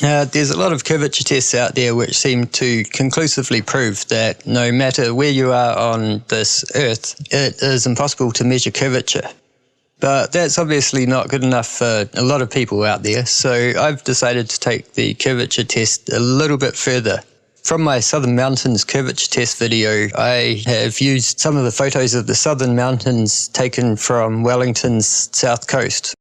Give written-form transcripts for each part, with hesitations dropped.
There's a lot of curvature tests out there which seem to conclusively prove that no matter where you are on this Earth, it is impossible to measure curvature. But that's obviously not good enough for a lot of people out there, so I've decided to take the curvature test a little bit further. From my Southern Mountains curvature test video, I have used some of the photos of the Southern Mountains taken from Wellington's south coast.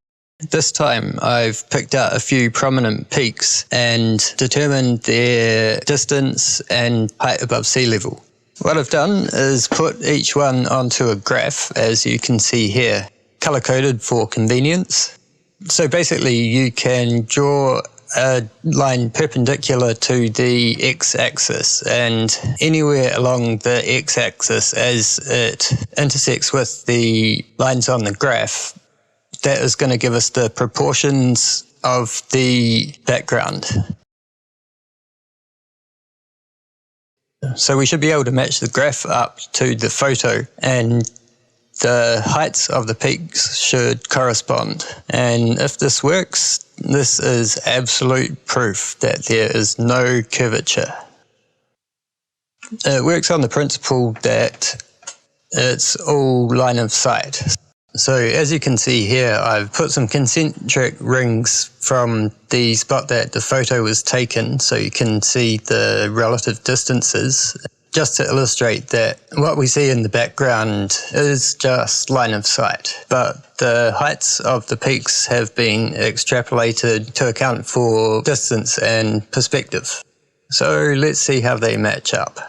This time I've picked out a few prominent peaks and determined their distance and height above sea level. What I've done is put each one onto a graph, as you can see here, color-coded for convenience. So basically you can draw a line perpendicular to the x-axis, and anywhere along the x-axis as it intersects with the lines on the graph, that is going to give us the proportions of the background. So we should be able to match the graph up to the photo, and the heights of the peaks should correspond. And if this works, this is absolute proof that there is no curvature. It works on the principle that it's all line of sight. So as you can see here, I've put some concentric rings from the spot that the photo was taken, so you can see the relative distances, just to illustrate that what we see in the background is just line of sight, but the heights of the peaks have been extrapolated to account for distance and perspective. So let's see how they match up.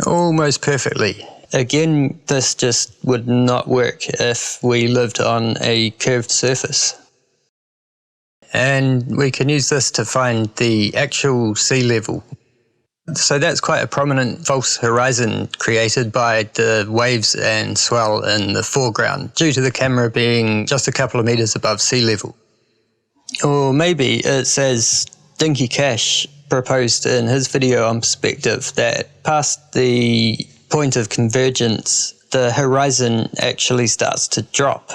Almost perfectly. Again, this just would not work if we lived on a curved surface. And we can use this to find the actual sea level. So that's quite a prominent false horizon created by the waves and swell in the foreground, due to the camera being just a couple of meters above sea level. Or maybe it's as Dinky Cash proposed in his video on perspective, that past the point of convergence, the horizon actually starts to drop.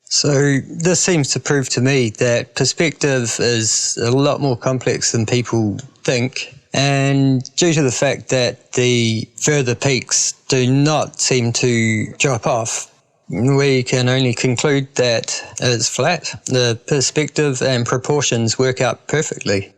So this seems to prove to me that perspective is a lot more complex than people think, and due to the fact that the further peaks do not seem to drop off, we can only conclude that it's flat. The perspective and proportions work out perfectly.